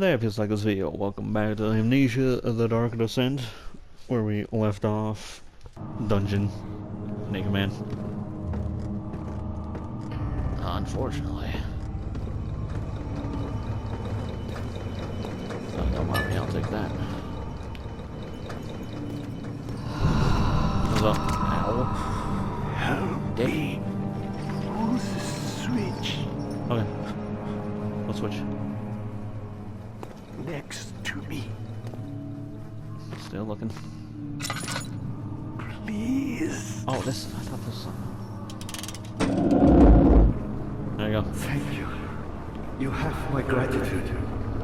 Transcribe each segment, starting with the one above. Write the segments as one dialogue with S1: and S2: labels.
S1: there, if you like this video, welcome back to Amnesia, The Dark Descent, where we left off. Dungeon. Naked Man. Unfortunately. Oh, don't mind me, I'll take that. What's up? Ow.
S2: Help me. Who's the switch?
S1: Okay. What switch?
S2: Next to me.
S1: Still looking.
S2: Please.
S1: Oh, this. I thought this was something. There you go.
S2: Thank you. You have my gratitude.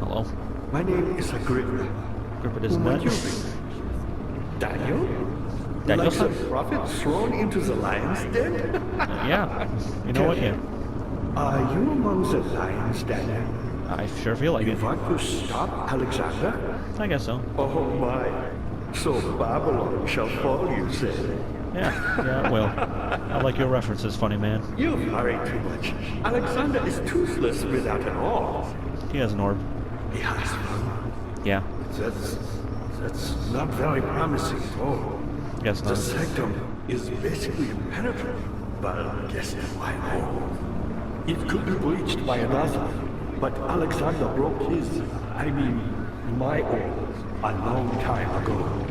S1: Hello.
S2: My name is Agrippa.
S1: Gripper is
S2: Who might you
S1: nuts.
S2: be? Daniel?
S1: Daniel?
S2: Like the prophet thrown into the lion's den?
S1: Yeah. You know what? Yeah.
S2: Are you among the lions, Daniel?
S1: I sure feel like
S2: You
S1: it.
S2: want to stop Alexander?
S1: I guess so.
S2: Oh my. So Babylon shall fall, you say?
S1: Yeah, well, I like your references, funny man.
S2: You worry too much. Alexander is toothless without an orb.
S1: He has an orb.
S2: He has one.
S1: Yeah,
S2: That's not very promising at all.
S1: guess
S2: The
S1: not.
S2: sanctum is basically impenetrable. But guess why not? It could be breached by another. But Alexander broke my orb a long time ago.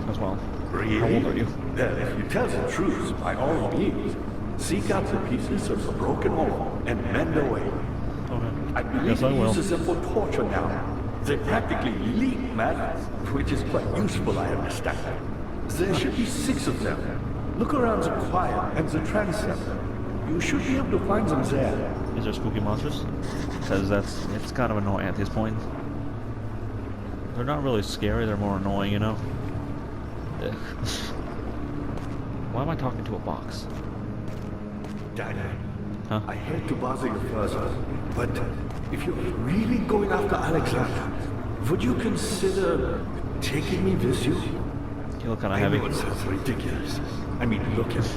S1: As well.
S2: Really?
S1: How old are you?
S2: Well, if you tell the truth, by all means, seek out the pieces of the broken orb and mend away.
S1: Okay.
S2: I believe
S1: Yes, I
S2: he
S1: will.
S2: uses them for torture now. They practically leak madness, which is quite useful, I understand. There should be 6 of them. Look around the choir and the transept. You should be able to find them there.
S1: Is there spooky monsters? Because it's kind of annoying at this point. They're not really scary, they're more annoying, you know? Ugh. Why am I talking to a box?
S2: Daniel,
S1: Huh?
S2: I hate to bother you further, but if you're really going after Alexander, would you consider taking me with you?
S1: You look kind of
S2: I
S1: heavy.
S2: know it sounds ridiculous. I mean, look at me.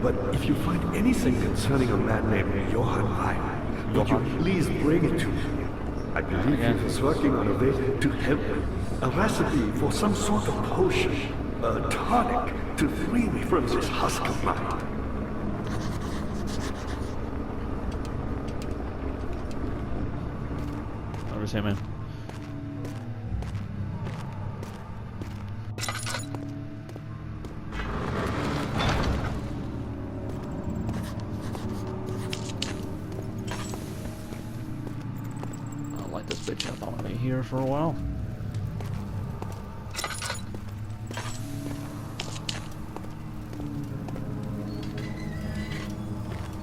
S2: But if you find anything concerning a man named Johann Wein, would you please bring it to me? I believe he was working on a way to help me. A recipe for some sort of potion, a tonic to free me from this husk of mine.
S1: Whatever you say, man. I'll light this bitch up. I'm gonna be here for a while.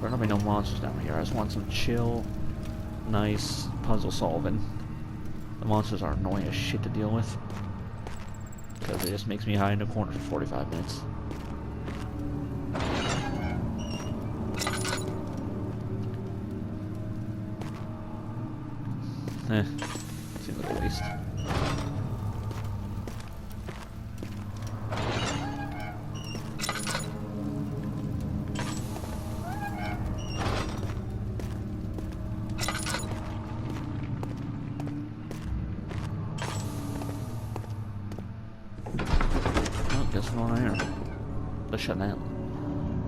S1: There don't be no monsters down here. I just want some chill, nice puzzle solving. The monsters are annoying as shit to deal with. Because it just makes me hide in a corner for 45 minutes. Seems like a waste. Guess what I am. The Chanel.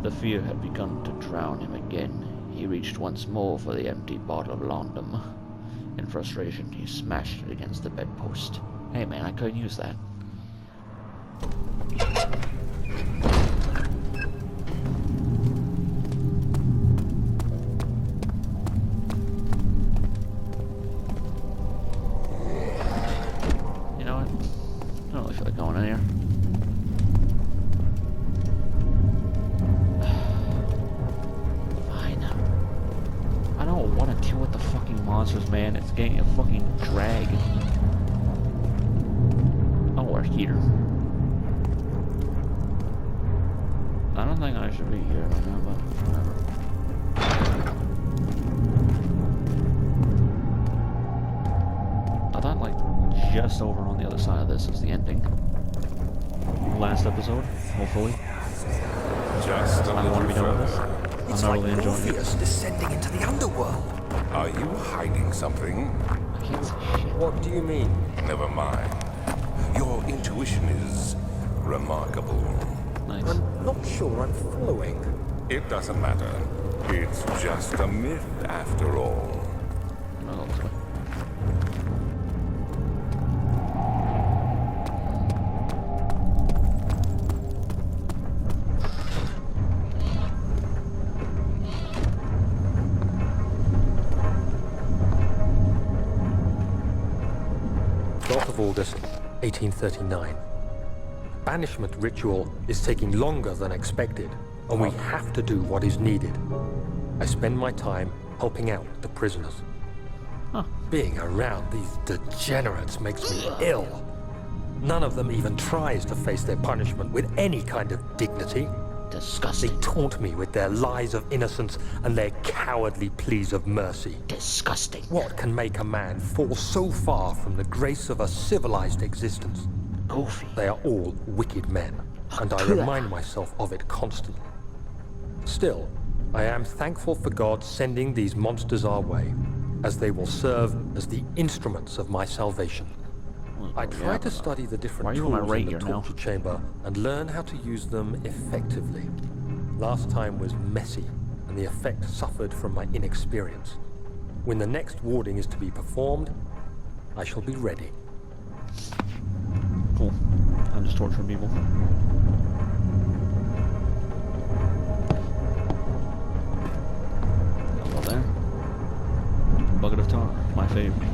S1: The fear had begun to drown him again. He reached once more for the empty bottle of laudanum. In frustration, he smashed it against the bedpost. Hey man, I couldn't use that. You know what? I don't really feel like going in here. I don't want to deal with the fucking monsters, man. It's getting a fucking drag. Oh, we're here. I don't think I should be here right now, but whatever. I thought, like, just over on the other side of this is the ending. Last episode, hopefully.
S3: Just a
S1: I don't want to be done with this.
S4: It's
S1: I'm not
S4: like
S1: really enjoying it.
S4: Morpheus descending into the underworld.
S3: Are you hiding something?
S1: Can't say shit.
S4: What do you mean?
S3: Never mind. Your intuition is remarkable.
S1: Nice.
S4: I'm not sure I'm following.
S3: It doesn't matter. It's just a myth after all.
S1: Oh, this way.
S4: August 1839. Banishment ritual is taking longer than expected, and we have to do what is needed. I spend my time helping out the prisoners. Being around these degenerates makes me ill. None of them even tries to face their punishment with any kind of dignity. They
S1: Disgusting.
S4: taunt me with their lies of innocence and their cowardly pleas of mercy.
S1: Disgusting.
S4: What can make a man fall so far from the grace of a civilized existence?
S1: Goofy.
S4: They are all wicked men, and I remind myself of it constantly. Still, I am thankful for God sending these monsters our way, as they will serve as the instruments of my salvation. I try to study the
S1: Why
S4: different
S1: are you on my
S4: tools
S1: right
S4: in the
S1: here now?
S4: torture chamber and learn how to use them effectively. Last time was messy, and the effect suffered from my inexperience. When the next warding is to be performed, I shall be ready.
S1: Cool. I'm just torturing people. Hello there. Bucket of tar. My favorite.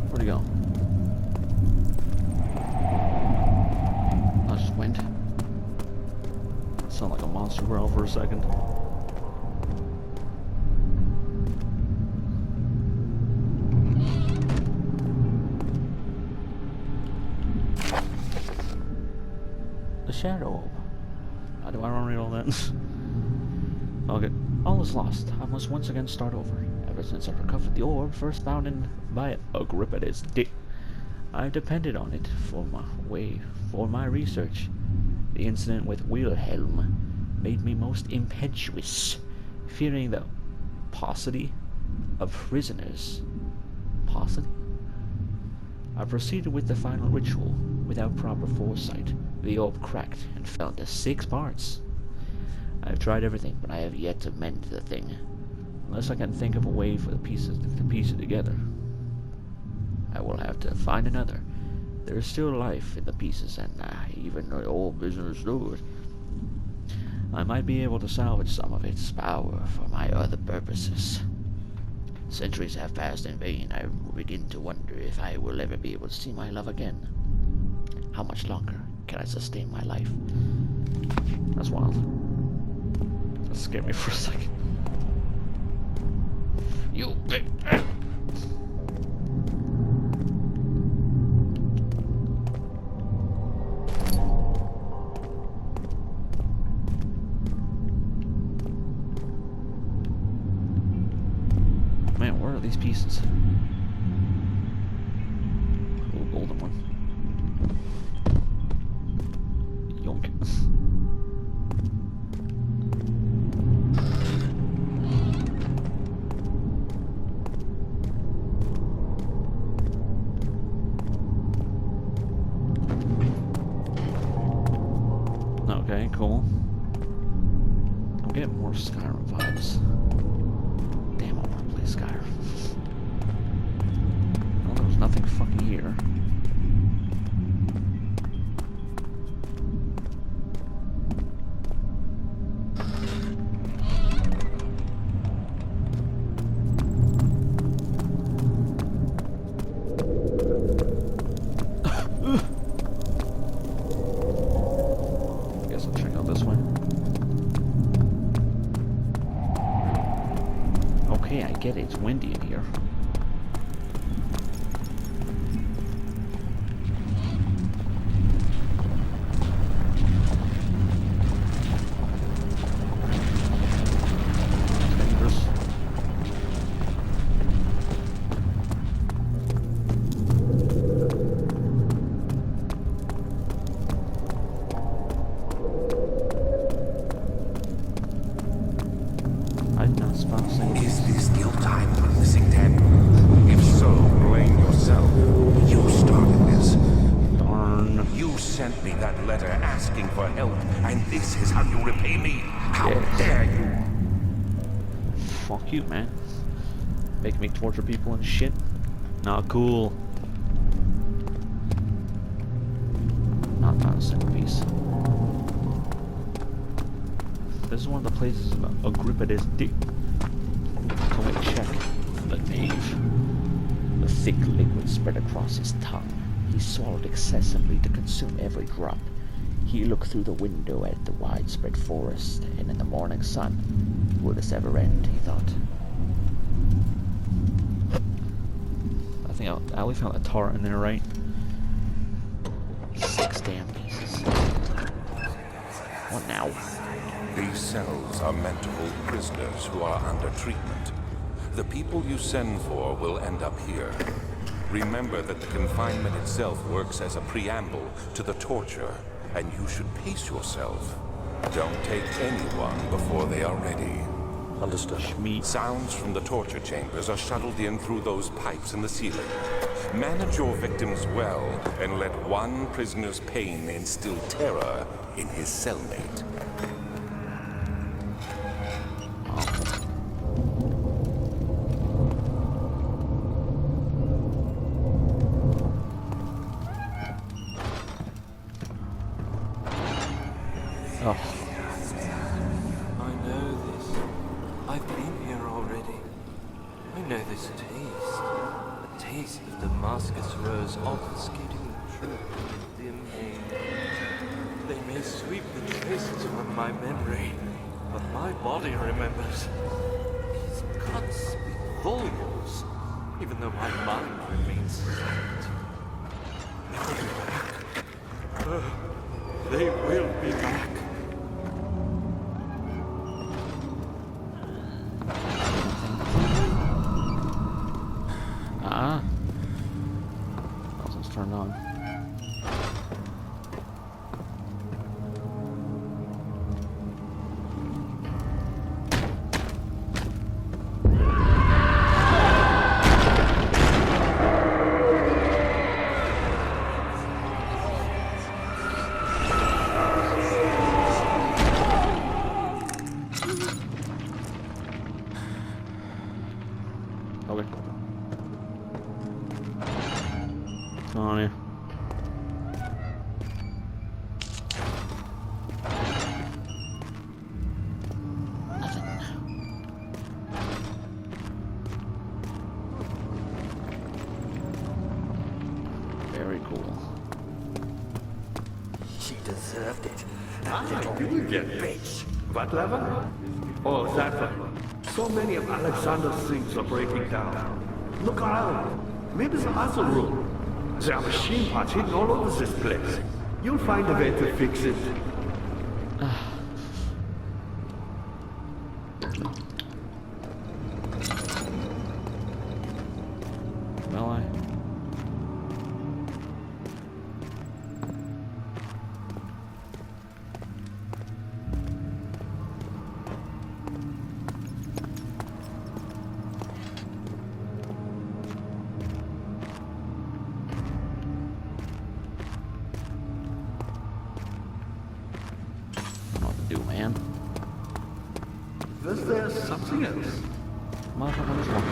S1: Where'd he go? I just went. Sound like a monster growl for a second. The shadow. How do I want to read all that? Okay. All is lost. I must once again start over. Ever since I recovered the orb first found in by Agrippides dick, I've depended on it for my research. The incident with Wilhelm made me most impetuous, fearing the paucity of prisoners. Paucity? I proceeded with the final ritual without proper foresight. The orb cracked and fell into 6 parts. I've tried everything, but I have yet to mend the thing. Unless I can think of a way for the pieces to piece it together. I will have to find another. There is still life in the pieces, and even the old business stored. I might be able to salvage some of its power for my other purposes. Centuries have passed in vain. I begin to wonder if I will ever be able to see my love again. How much longer can I sustain my life? That's wild. That scared me for a second. You big... Man, where are these pieces? Little golden one. Yonk. Okay, cool. I'm getting more Skyrim vibes. Damn, I want to play Skyrim. Well, there was nothing fucking here. Check out this way. Okay, I get it. It's windy in here. Dangerous. I did not spot a single.
S3: Is this your time for missing them? If so, blame yourself. You started this.
S1: Darn.
S3: You sent me that letter asking for help, and this is how you repay me? How
S1: Yes.
S3: dare you?
S1: Fuck you, man. Make me torture people and shit. Not cool. Not a single piece. This is one of the places Agrippides did. So wait, check. The knave. The thick liquid spread across his tongue. He swallowed excessively to consume every drop. He looked through the window at the widespread forest, and in the morning sun, will this ever end, he thought. I think Ali found a tar in there, right? 6 damn pieces. What now?
S3: These cells are meant to hold prisoners who are under treatment. The people you send for will end up here. Remember that the confinement itself works as a preamble to the torture, and you should pace yourself. Don't take anyone before they are ready.
S4: Understood.
S3: Sounds from the torture chambers are shuttled in through those pipes in the ceiling. Manage your victims well, and let one prisoner's pain instill terror in his cellmate.
S1: Oh,
S5: I know this. I've been here already. I know this taste. The taste of Damascus rose obfuscating the truth in dim haze. They may sweep the traces from my memory, but my body remembers. These cuts speak volumes, even though my mind remains silent. They'll be back. They will be back.
S1: Nothing's turned on. Okay. What's on here? Very cool.
S2: She deserved it. You get bitch. What level? Oh, that one. So many of Alexander's things are breaking down. Look around. Maybe the other room. There are machine parts hidden all over this place. You'll find a way to fix it.
S1: Well, I don't know what to do, man.
S2: Was there something else?
S1: Motherfucker, this one.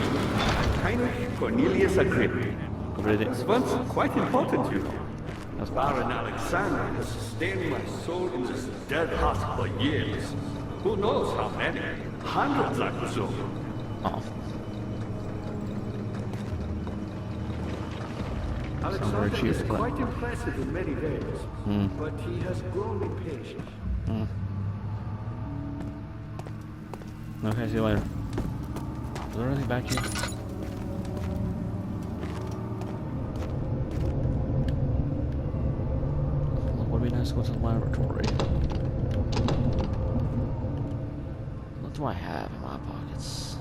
S2: Heinrich Cornelius Agrippa.
S1: Really?
S2: Was once quite important, you know. As Baron Alexander has sustained my soul in this dead heart for years. Who knows how many? Hundreds, I presume.
S1: Oh,
S2: Alexander
S1: cheap,
S2: is
S1: but-
S2: quite impressive in many ways, but he has grown impatient.
S1: Okay, see you later. Is there anything back here? Would be nice to go to the laboratory. What do I have in my pockets?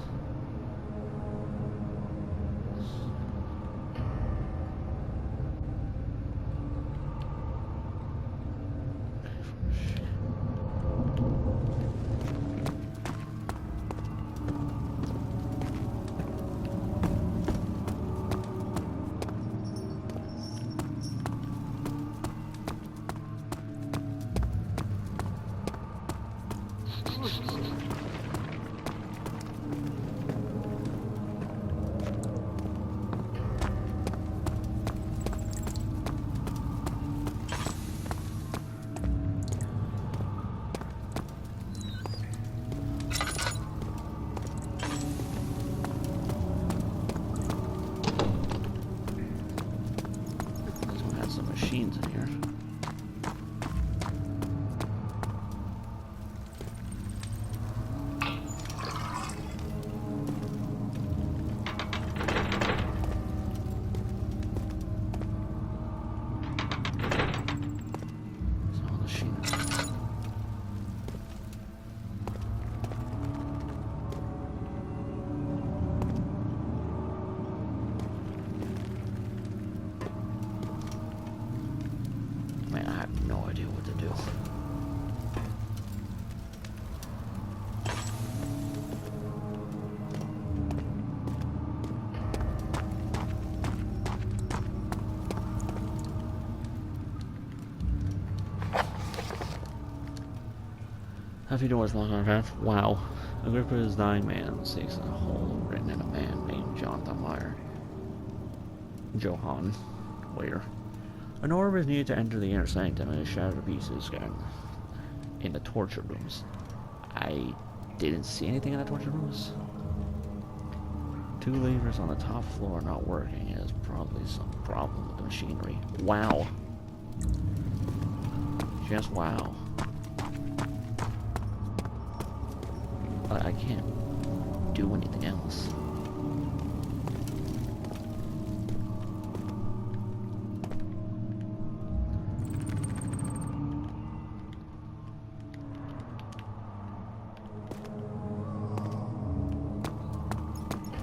S1: Machines in here. Man, I have no idea what to do. How few doors knock on half? Wow. A group of his dying man seeks a hole written in a man named Jonathan Meyer. Johann Weir. An orb is needed to enter the inner sanctum and is shattered to pieces in the torture rooms. I didn't see anything in the torture rooms. 2 levers on the top floor are not working. It is probably some problem with the machinery. Wow. Just wow. I can't do anything else.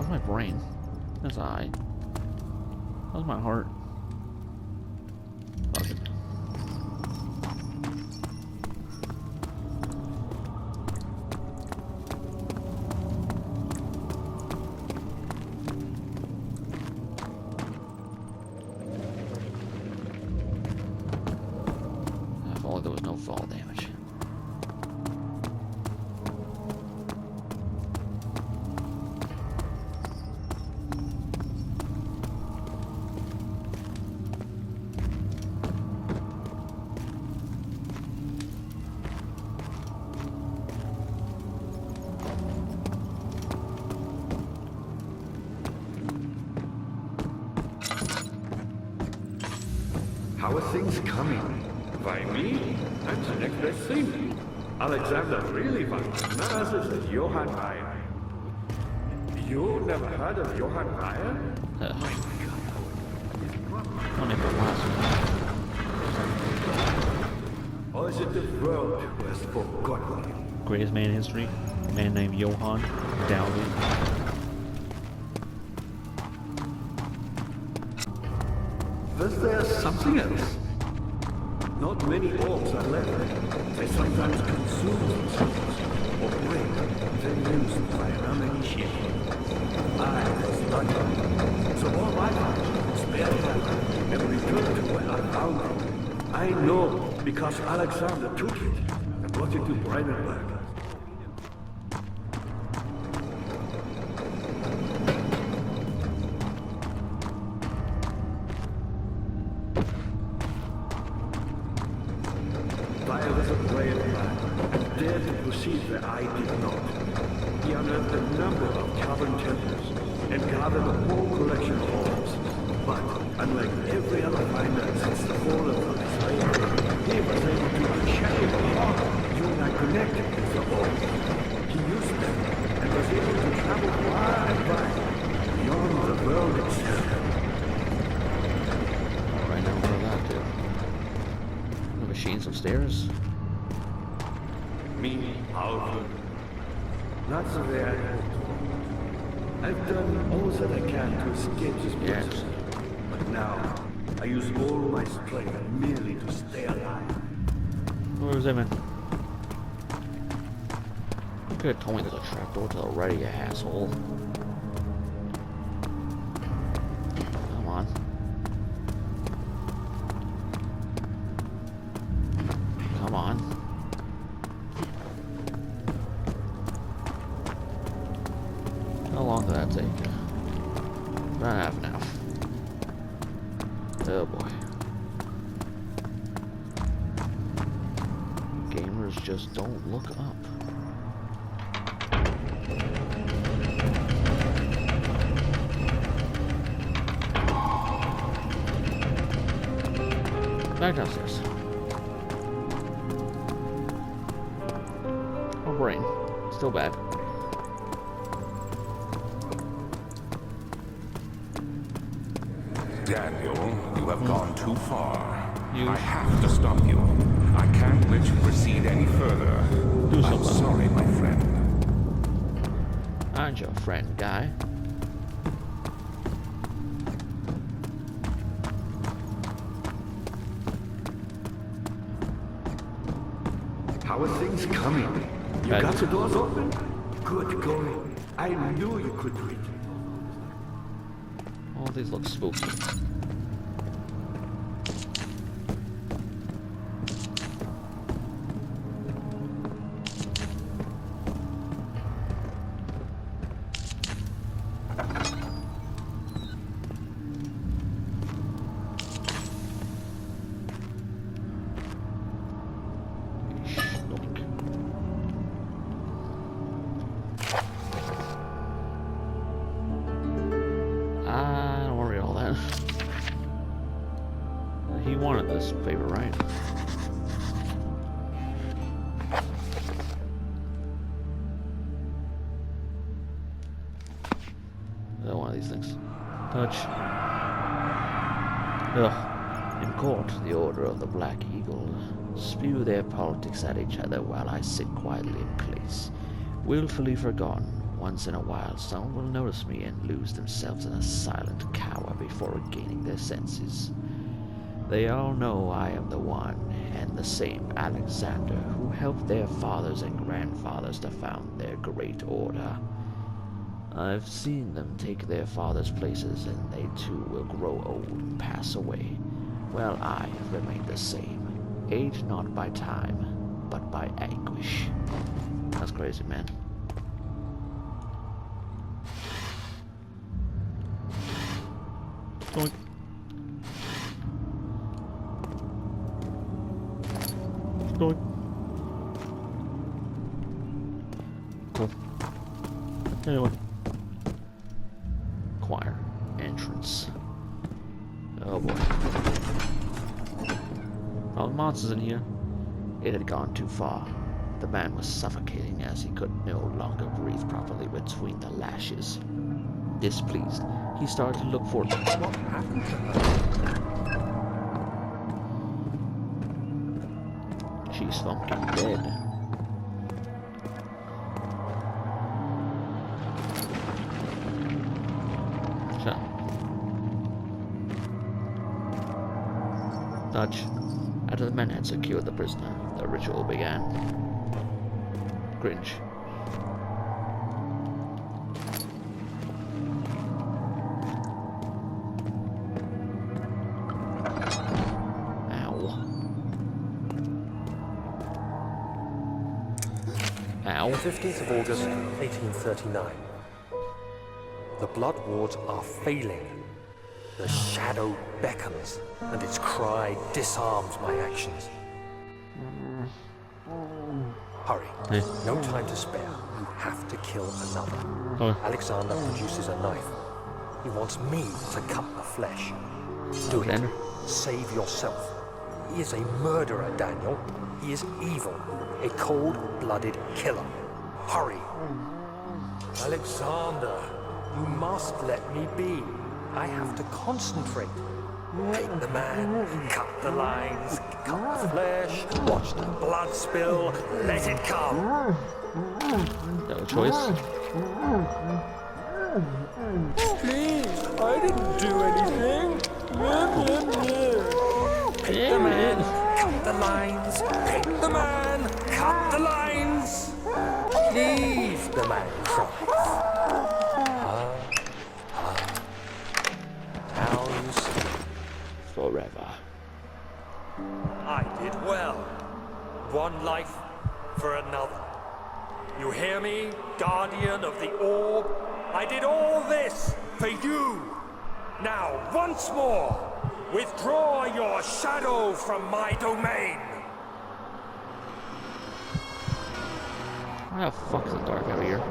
S1: My brain. That's alright. How's my heart? Fuck it. If only there was no fall damage.
S2: How are things coming? By me? I'm the next best thing. Alexander really wants none other than Johann Meyer. You never heard of Johann Meyer? My
S1: Only for last
S2: Or is it the world who has forgotten you?
S1: greatest man in history, a man named Johann Dowdy.
S2: Was there something else? Not many orbs are left. They sometimes consume themselves or break, then used by Amnesia. I was lucky. So all my life, spare time, and returned to where I found it. I know because Alexander took it and brought it to Brandenburg. Fire was a brave man, and dared to proceed where I did not. He unearthed a number of cavern temples, and gathered a whole collection of orbs. But, unlike every other finder since the fall of the Israel, he was able to channel the heart you and I connected with the orb. He used them
S1: upstairs.
S2: Me, powerful. Not so very. I've done all that I can to escape this
S1: Yes.
S2: prison. But now, I use all my strength merely to stay alive.
S1: Where was that, man? You could have told me there's a trapdoor to the right, you asshole. Come on. Come on. How long did that take? About half an hour. Oh boy. Gamers just don't look up. Back downstairs. Oh, brain. Still bad.
S3: Daniel, you have gone too far.
S1: You-
S3: I have to stop you. I can't let you proceed any further.
S1: Do
S3: I'm
S1: something.
S3: sorry, my friend.
S1: Aren't you a friend, guy?
S2: How are things coming? You
S1: Bad.
S2: got the doors open? Good going. I knew you could do it.
S1: All these look spooky. I don't want to read all that. He wanted this favor, right? One of these things. Touch. Ugh. In court, the Order of the Black Eagle spew their politics at each other while I sit quietly in place, willfully forgotten. Once in a while, someone will notice me and lose themselves in a silent cower before regaining their senses. They all know I am the one and the same Alexander who helped their fathers and grandfathers to found their great order. I've seen them take their fathers' places, and they too will grow old and pass away, while I remain the same, aged not by time, but by anguish. That's crazy, man. Doink. Doink. Cool. Anyway. Choir. Entrance. Oh boy. All the monsters in here. It had gone too far. The man was suffocating as he could no longer breathe properly between the lashes. Displeased, he started to look for...
S4: What happened to her?
S1: She's fucking dead. So. Touch. After the men had secured the prisoner, the ritual began. Cringe. Ow.
S4: 15th of August, 1839. The blood wards are failing. The shadow beckons, and its cry disarms my actions. Hurry.
S1: Hey.
S4: No time to spare. You have to kill another.
S1: Oh.
S4: Alexander produces a knife. He wants me to cut the flesh. Do it.
S1: Alexander?
S4: Save yourself. He is a murderer, Daniel. He is evil. A cold-blooded killer. Hurry. Alexander, you must let me be. I have to concentrate. Take the man, cut the lines, cut the flesh, watch the blood spill, let it come.
S1: No choice.
S4: Please, I didn't do anything. Pick the man, cut the lines. Pick the man, cut the lines. Please, the man cries. Towns.
S1: Forever.
S4: I did well. One life for another. You hear me, guardian of the orb? I did all this for you. Now, once more, withdraw your shadow from my domain.
S1: Why the fuck is it dark out here?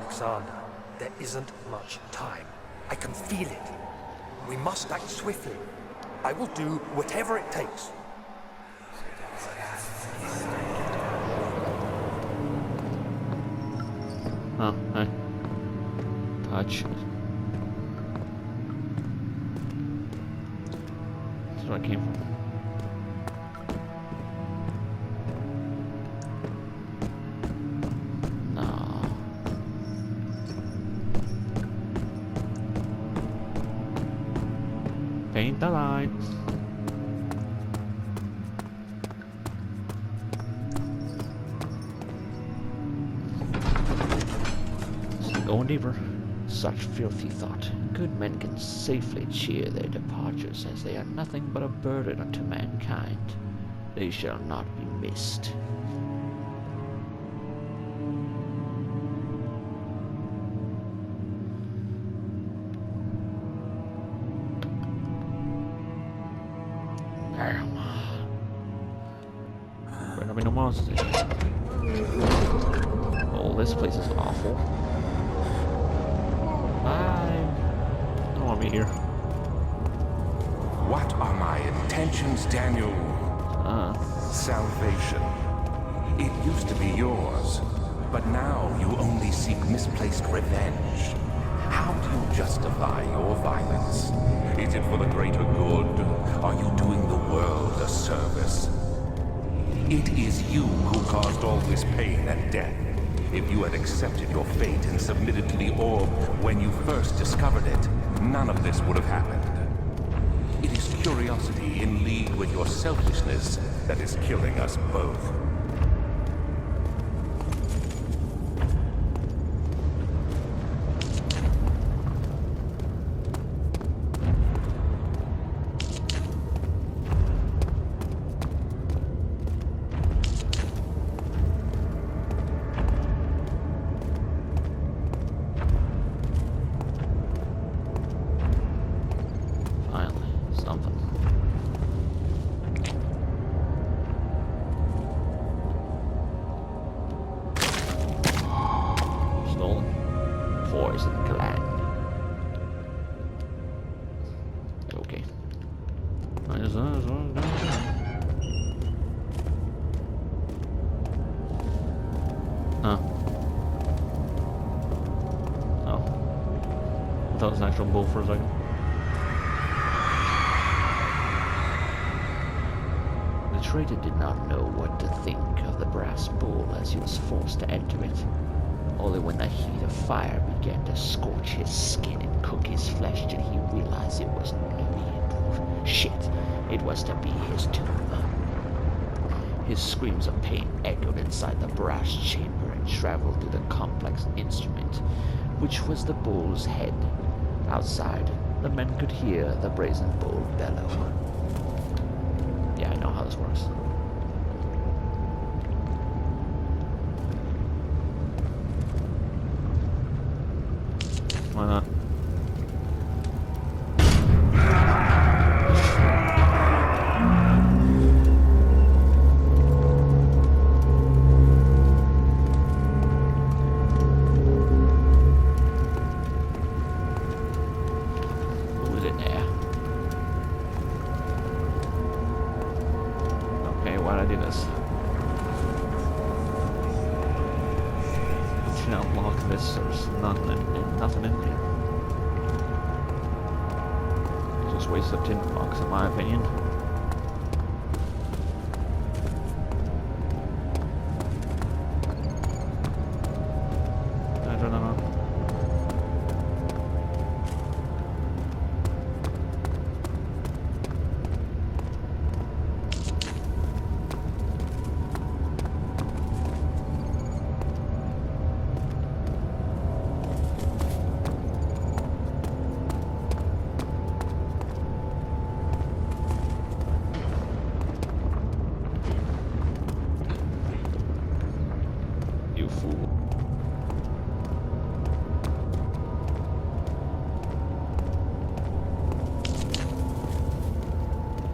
S4: Alexander, there isn't much time. I can feel it. We must act swiftly. I will do whatever it takes.
S1: Oh, hey. Touch. That's where I came from. No. Paint the lines. Going deeper. Such filthy thought. Good men can safely cheer their departures, as they are nothing but a burden unto mankind. They shall not be missed. Damn. Better not be no monsters. Oh, this place is awful. I don't want to be here.
S3: What are my intentions, Daniel? Salvation. It used to be yours, but now you only seek misplaced revenge. How do you justify your violence? Is it for the greater good? Are you doing the world a service? It is you who caused all this pain and death. If you had accepted your fate and submitted to the orb when you first discovered it, none of this would have happened. It is curiosity in league with your selfishness that is killing us both.
S1: Okay. Huh. Oh. I thought it was an actual bull for a second. The traitor did not know what to think of the brass bull as he was forced to enter it. Only when the heat of fire began to scorch his skin and cook his flesh did he realize it was shit. It was to be his tomb. His screams of pain echoed inside the brass chamber and traveled through the complex instrument, which was the bull's head. Outside, the men could hear the brazen bull bellow. Yeah, I know how this works. Why not? Who's in there? Okay, why'd I do this? To unlock this, there's nothing in here. just waste of tin box, in my opinion. I don't know. You fool.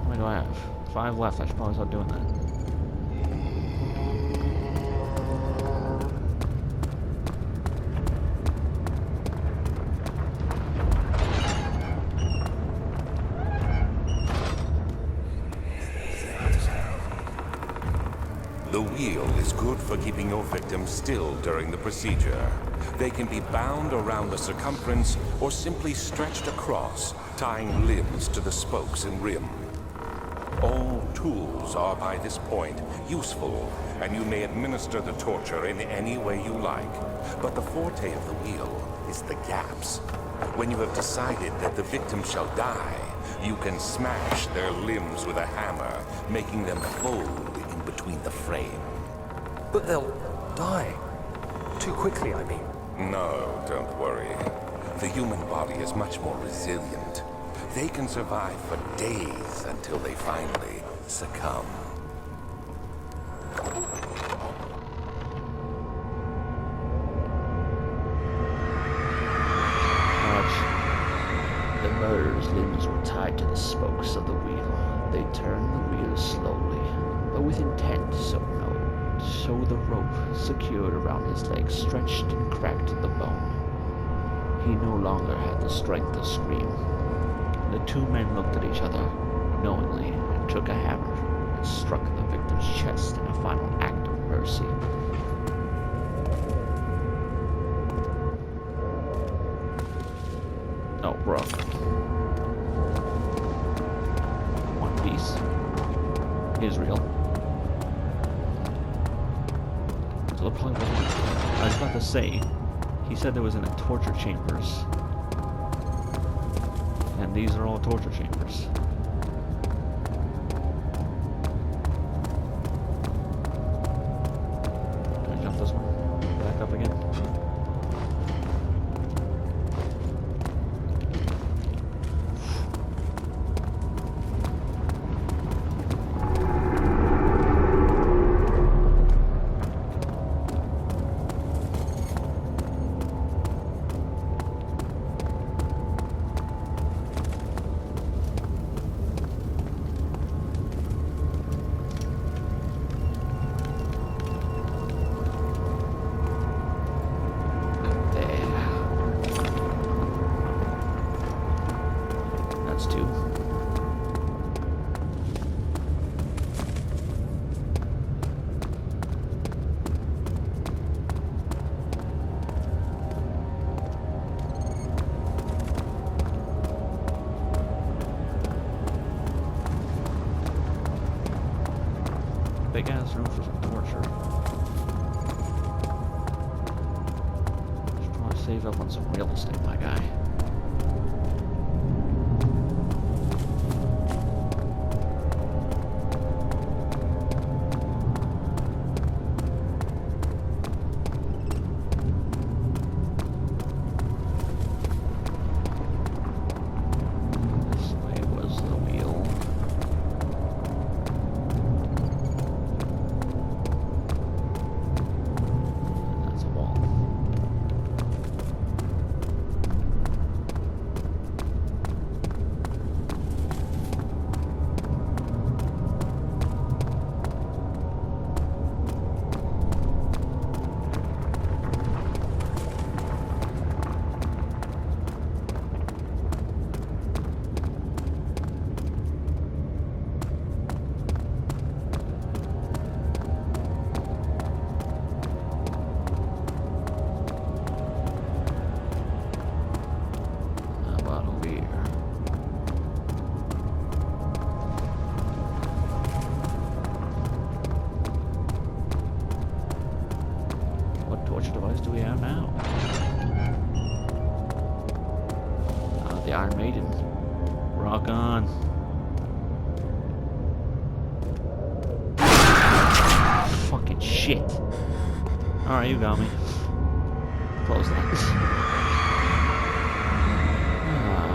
S1: How many do I have? 5 left. I should probably start doing that.
S3: The wheel is good for keeping your victims still during the procedure. They can be bound around the circumference or simply stretched across, tying limbs to the spokes and rim. All tools are by this point useful, and you may administer the torture in any way you like. But the forte of the wheel is the gaps. When you have decided that the victim shall die, you can smash their limbs with a hammer, making them fold in between the frame.
S4: But they'll die. Too quickly, I mean.
S3: No, don't worry. The human body is much more resilient. They can survive for days until they finally succumb.
S1: The murderer's limbs were tied to the spokes of the wheel. They turned the wheel slowly, but with intent, so the rope secured around his legs stretched and cracked the bone. He no longer had the strength to scream. The two men looked at each other knowingly and took a hammer and struck the victim's chest in a final act of mercy. Oh, bro. One Piece. Israel. So the point was, I was about to say, he said there was in a torture chambers. And these are all torture chambers. Can I jump this one? Back up again? Big ass room for some torture. Should probably save up on some real estate, my guy. This way was the wheel. which device do we have now? The Iron Maiden. Rock on. Fucking shit. Alright, you got me. Close that.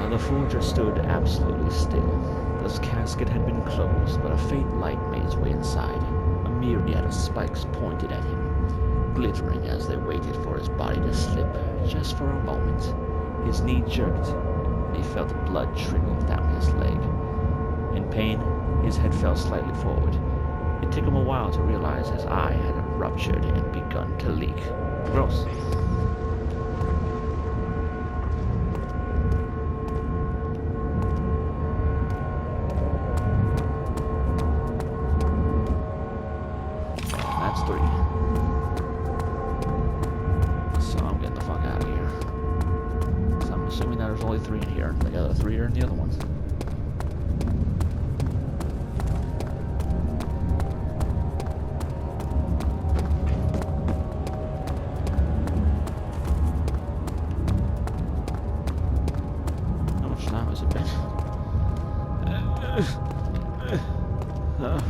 S1: The forger stood absolutely still. The casket had been closed, but a faint light made its way inside. A myriad of spikes pointed at him, glittering as they waited for his body to slip. Just for a moment, his knee jerked, and he felt blood trickle down his leg. In pain, his head fell slightly forward. It took him a while to realize his eye had ruptured and begun to leak. Gross. That's 3. So I'm getting the fuck out of here. So I'm assuming that there's only 3 in here. The other 3 are in the other one. How much time has it been?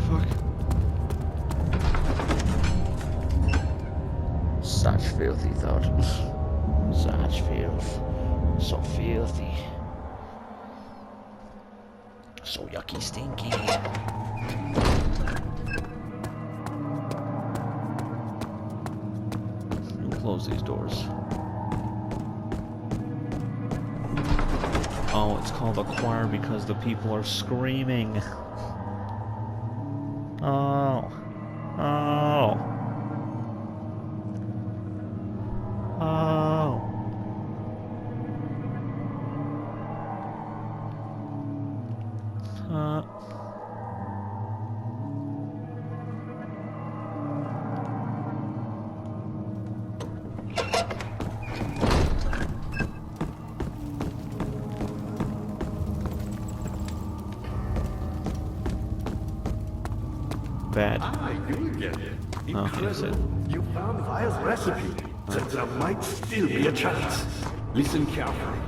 S1: Fuck. Such filthy thought. Such filth. So filthy. So yucky stinky. We'll close these doors. Oh, it's called a choir because the people are screaming. Oh. Oh. Oh. Bad.
S2: Ah, you again. Incredible. You found Vire's recipe. So there might still be a chance. Listen carefully.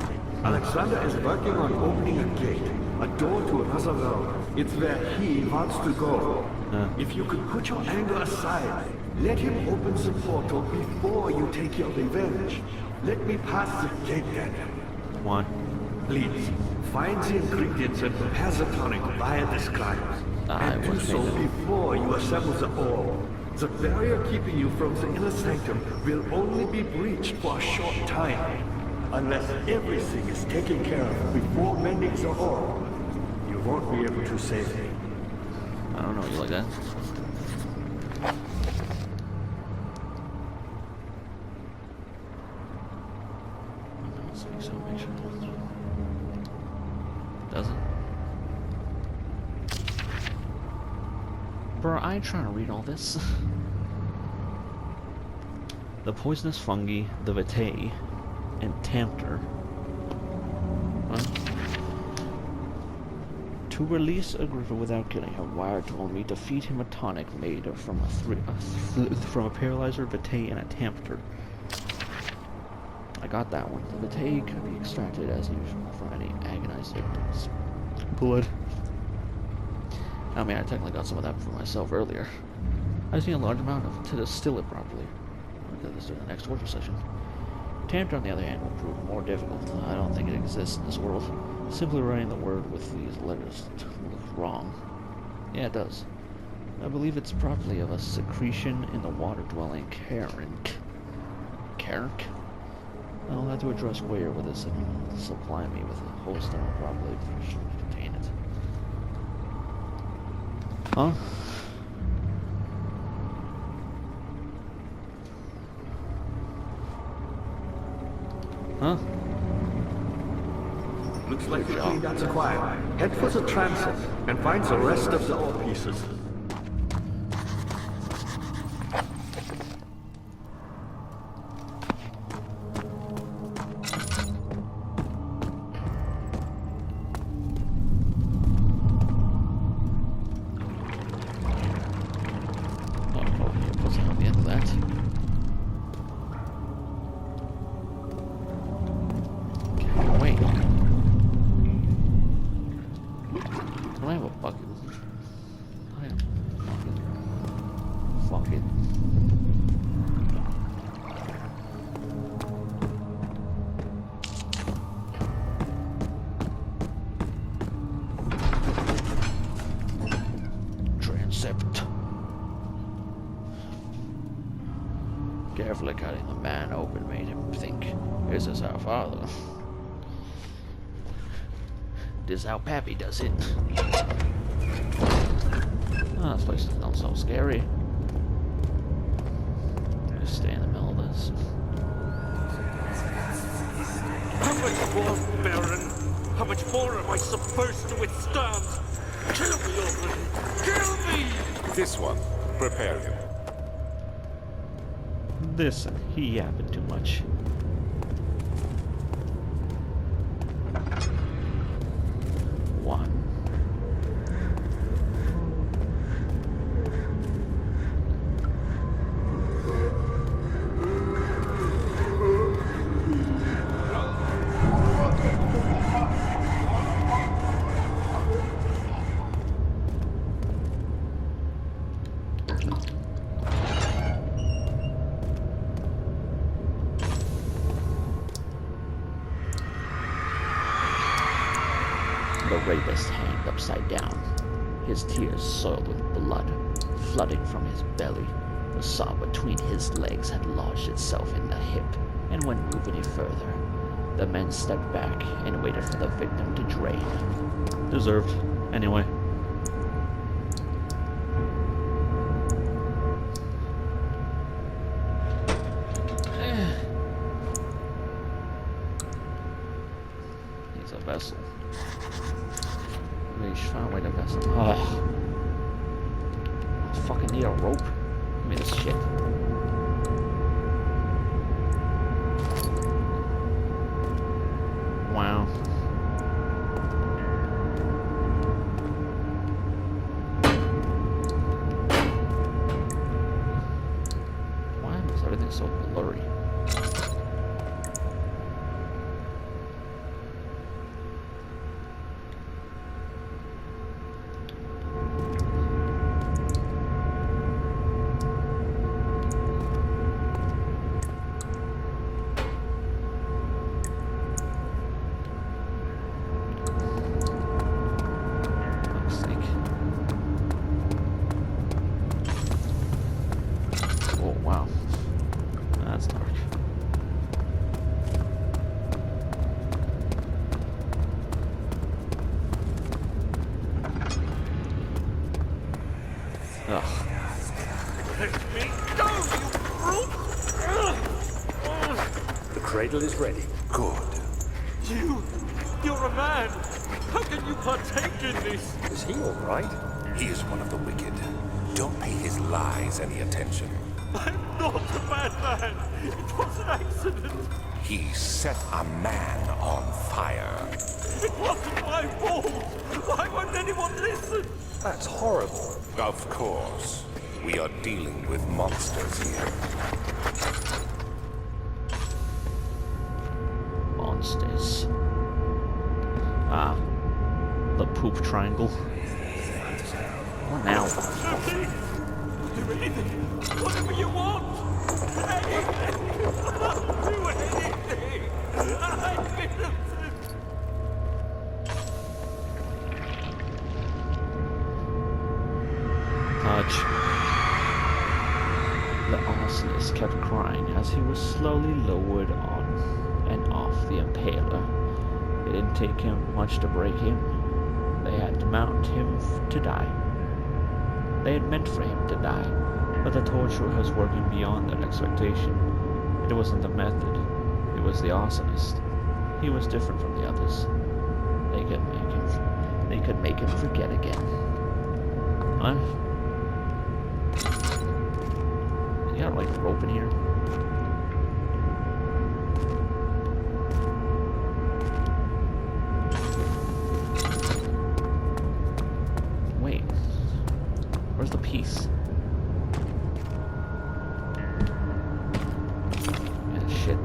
S2: Alexander is working on opening a gate, a door to another realm. It's where he wants to go. If you could put your anger aside, let him open the portal before you take your revenge. Let me pass the gate then.
S1: One.
S2: Please, find the ingredients and prepare the tonic via describes. And do so before you assemble the orb. The barrier keeping you from the inner sanctum will only be breached for a short time. Unless everything is taken care of before mending the orb, you won't be able to save me.
S1: I don't know, you like that? Let's make sure. Does it? Bro, I ain't trying to read all this. The poisonous fungi, the vitae, and Tamter. What? To release a griffin without killing him, Wire told me to feed him a tonic made from a paralyzer, vitae, and a Tamter. I got that one. The vitae can be extracted as usual from any agonized victims. Blood. I mean, I technically got some of that for myself earlier. I just need a large amount of to distill it properly. I'll get this during the next torture session. Tamter, on the other hand, will prove more difficult. I don't think it exists in this world. Simply writing the word with these letters looks wrong. Yeah, it does. I believe it's probably of a secretion in the water-dwelling Karenk. Karenk? I'll have to address Ware with this and supply me with a host that will probably contain it. Huh? Huh?
S2: Looks like you cleaned out the choir. Head for the transit and find the rest of the ore pieces.
S1: Carefully cutting the man open made him think, this is our father. This is how Pappy does it. Oh, this place is not so scary. Just stay in the middle of this.
S5: How much more, Baron? How much more am I supposed to withstand? Kill me already! Kill me!
S3: This one, prepare him.
S1: Listen, he yapping too much. One. The rapist hanged upside down, his tears soiled with blood, flooding from his belly. The saw between his legs had lodged itself in the hip and wouldn't move any further. The men stepped back and waited for the victim to drain. Deserved, anyway. He's a vessel. We should find a way to vessel. Oh. I fucking need a rope. Give me this shit. Wow. Why is everything so blurry? Oh, wow. That's dark. Ugh.
S5: Let me go, you brute!
S4: The cradle is ready.
S3: Good.
S5: You're a man! How can you partake in this?
S4: Is he all right?
S3: He is one of the wicked. Don't pay his lies any attention.
S5: I'm not a bad man! It was an accident!
S3: He set a man on fire.
S5: It wasn't my fault! Why won't anyone listen?
S4: That's horrible.
S3: Of course. We are dealing with monsters here.
S1: Monsters. Ah. The poop triangle. What now?
S5: Do anything! Whatever you want! Anything! Do anything! I'm innocent!
S1: Touch. The arsonist kept crying as he was slowly lowered on and off the impaler. It didn't take him much to break him. They had to mount him to die. They had meant for him to die, but the torturer was working beyond their expectation. It wasn't the method, it was the arsonist. He was different from the others. They could make him forget again. What? You got like rope in here? Wait. Where's the piece? Yeah, shit.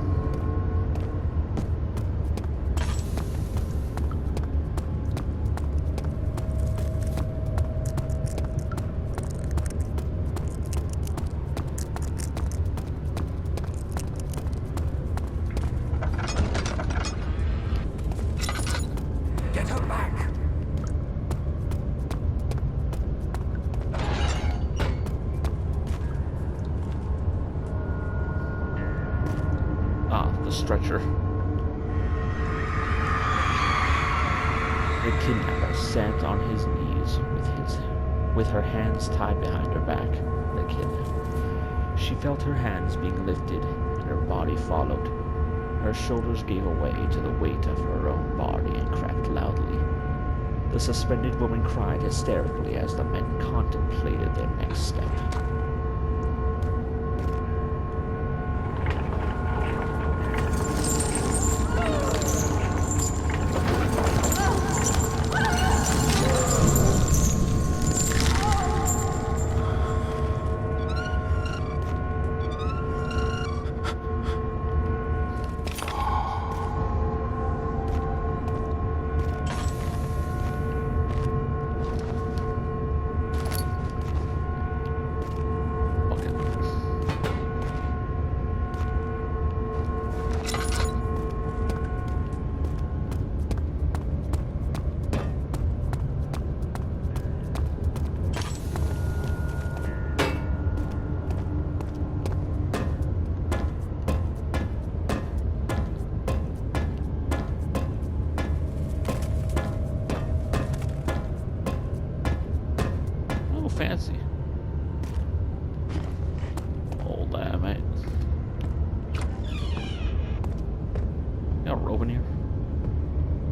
S1: Ah, the stretcher. The kidnapper sat on his knees with her hands tied behind her back. The kidnapper. She felt her hands being lifted, and her body followed. Her shoulders gave way to the weight of her own body and cracked loudly. The suspended woman cried hysterically as the men contemplated their next step. Fancy. Oh, damn, mate. Got a rope in here?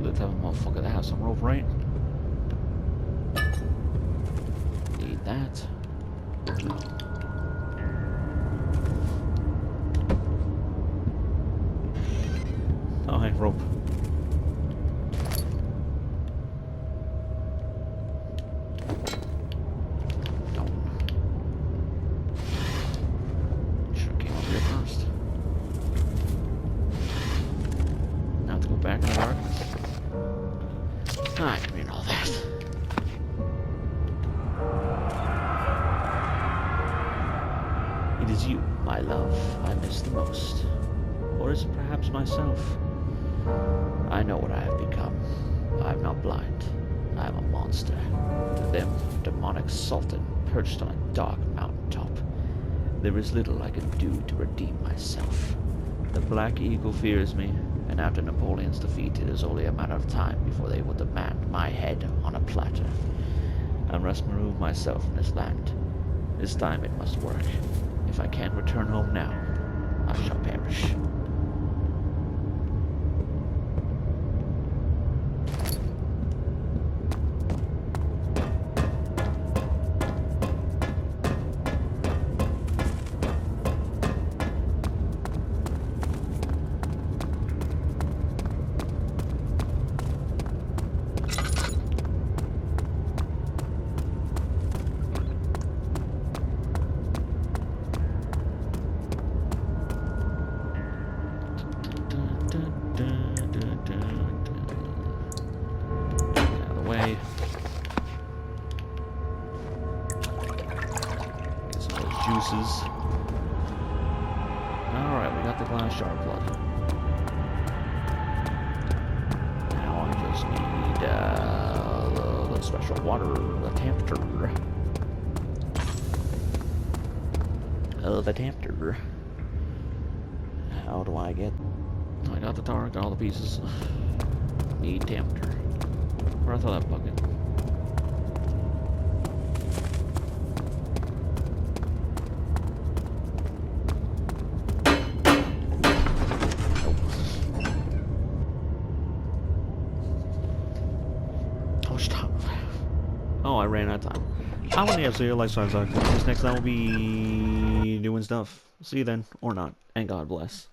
S1: The type of motherfucker that has some rope, right? Need that. Oh, hey, rope. Back in the darkness. I mean all that. It is you, my love, I miss the most. Or is it perhaps myself? I know what I have become. I am not blind. I am a monster. To them, demonic sultan perched on a dark mountaintop. There is little I can do to redeem myself. The Black Eagle fears me, and after Napoleon's defeat, it is only a matter of time before they will demand my head on a platter. I must remove myself from this land. This time it must work. If I can't return home now, I shall perish. Way. Get some of those juices. Alright, we got the glass jar plug. Now I just need the special water, the tempter. The tempter. How do I get... I got the tar, got all the pieces. Need tempter. Where I thought that bucket. Nope. Oh, stop. Oh, I ran out of time. I want to answer your life-size activities. Next time we'll be doing stuff. See you then, or not. And God bless.